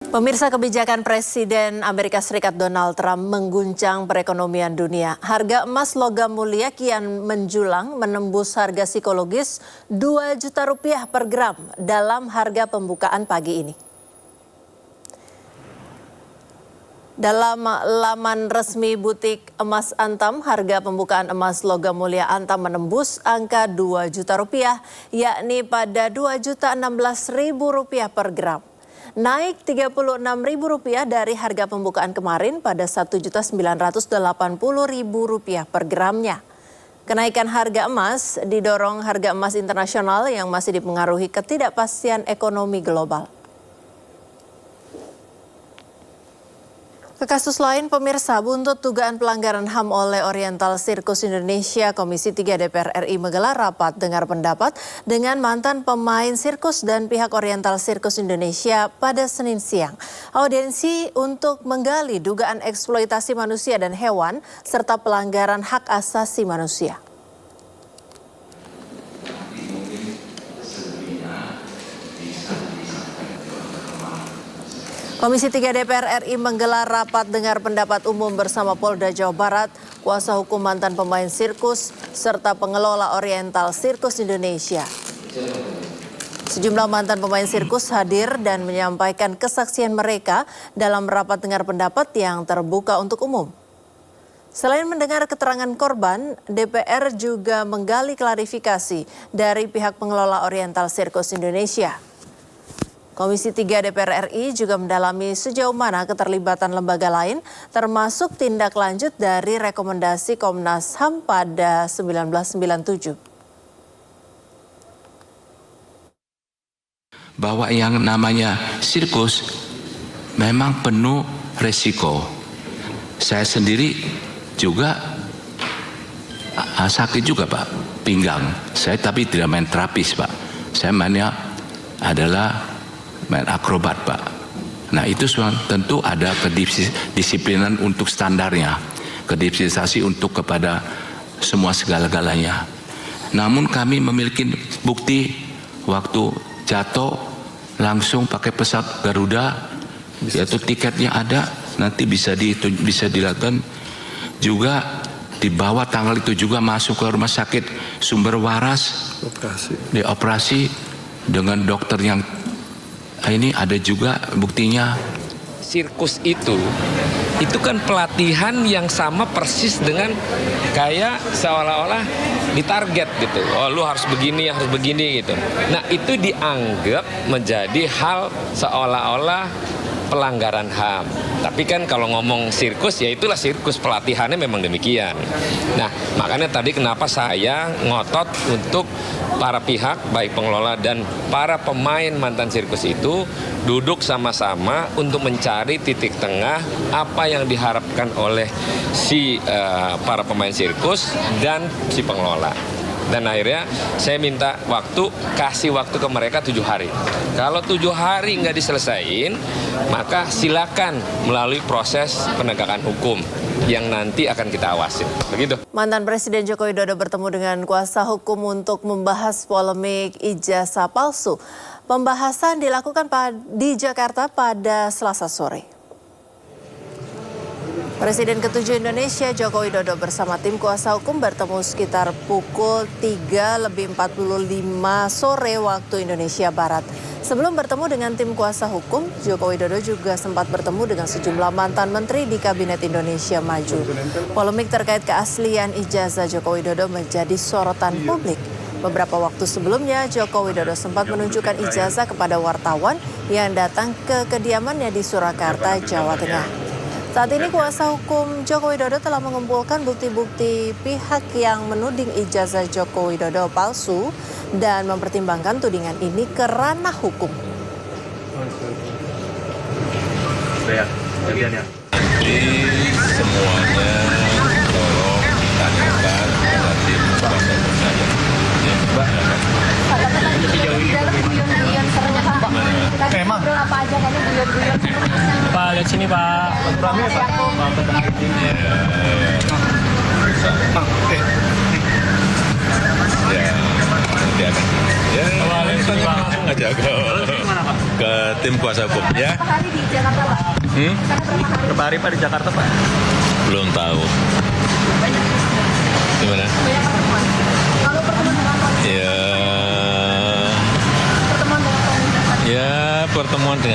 Pemirsa, kebijakan Presiden Amerika Serikat Donald Trump mengguncang perekonomian dunia. Harga emas logam mulia kian menjulang menembus harga psikologis 2 juta rupiah per gram dalam harga pembukaan pagi ini. Dalam laman resmi butik emas Antam, harga pembukaan emas logam mulia Antam menembus angka 2 juta rupiah, yakni pada 2.016.000 rupiah per gram. Naik Rp36.000 dari harga pembukaan kemarin pada Rp1.980.000 per gramnya. Kenaikan harga emas didorong harga emas internasional yang masih dipengaruhi ketidakpastian ekonomi global. Ke kasus lain, pemirsa, buntut dugaan pelanggaran HAM oleh Oriental Sirkus Indonesia, Komisi 3 DPR RI menggelar rapat dengar pendapat dengan mantan pemain sirkus dan pihak Oriental Sirkus Indonesia pada Senin siang. Audiensi untuk menggali dugaan eksploitasi manusia dan hewan serta pelanggaran hak asasi manusia. Komisi 3 DPR RI menggelar rapat dengar pendapat umum bersama Polda Jawa Barat, kuasa hukum mantan pemain sirkus, serta pengelola Oriental Sirkus Indonesia. Sejumlah mantan pemain sirkus hadir dan menyampaikan kesaksian mereka dalam rapat dengar pendapat yang terbuka untuk umum. Selain mendengar keterangan korban, DPR juga menggali klarifikasi dari pihak pengelola Oriental Sirkus Indonesia. Komisi 3 DPR RI juga mendalami sejauh mana keterlibatan lembaga lain, termasuk tindak lanjut dari rekomendasi Komnas HAM pada 1997. Bahwa yang namanya sirkus memang penuh resiko. Saya sendiri juga sakit juga, Pak, pinggang. Saya tapi tidak main terapis, Pak. Saya mainnya adalah main akrobat, Pak. Nah, itu tentu ada kedisiplinan untuk standarnya, kedisiplinisasi untuk kepada semua segala-galanya. Namun kami memiliki bukti waktu jatuh langsung pakai pesawat Garuda, yaitu tiketnya ada, nanti bisa dilakukan juga. Di bawah tanggal itu juga masuk ke rumah sakit Sumber Waras, dioperasi dengan dokter yang ini ada juga buktinya. Sirkus itu kan pelatihan yang sama persis dengan kayak seolah-olah ditarget gitu. Oh, lu harus begini gitu. Nah, itu dianggap menjadi hal seolah-olah pelanggaran HAM. Tapi kan kalau ngomong sirkus, ya itulah sirkus, pelatihannya memang demikian. Nah, makanya tadi kenapa saya ngotot untuk para pihak, baik pengelola dan para pemain mantan sirkus itu duduk sama-sama untuk mencari titik tengah apa yang diharapkan oleh para pemain sirkus dan si pengelola. Dan akhirnya saya minta kasih waktu ke mereka 7 hari. Kalau 7 hari nggak diselesain, maka silakan melalui proses penegakan hukum yang nanti akan kita awasi. Begitu. Mantan Presiden Joko Widodo bertemu dengan kuasa hukum untuk membahas polemik ijazah palsu. Pembahasan dilakukan di Jakarta pada Selasa sore. Presiden ke-7 Indonesia Joko Widodo bersama tim kuasa hukum bertemu sekitar pukul 3:45 sore waktu Indonesia Barat. Sebelum bertemu dengan tim kuasa hukum, Joko Widodo juga sempat bertemu dengan sejumlah mantan menteri di Kabinet Indonesia Maju. Polemik terkait keaslian ijazah Joko Widodo menjadi sorotan publik. Beberapa waktu sebelumnya, Joko Widodo sempat menunjukkan ijazah kepada wartawan yang datang ke kediamannya di Surakarta, Jawa Tengah. Saat ini kuasa hukum Joko Widodo telah mengumpulkan bukti-bukti pihak yang menuding ijazah Joko Widodo palsu dan mempertimbangkan tudingan ini ke ranah hukum. Jadi semuanya tolong tanyakan kepada tim kuasa hukum saya. Pak, lihat sini Pak. Ya, nanti akan. Ya, langsung aja. ke tim kuasa hukum ya. Berapa hari di Jakarta, Pak? Berapa hari Pak di Jakarta Pak? Belum tahu. Gimana? Banyak pertemuan. Kalau pertemuan dengan Pak, Ya, pertemuan dengan Pak. ya pertemuan dengan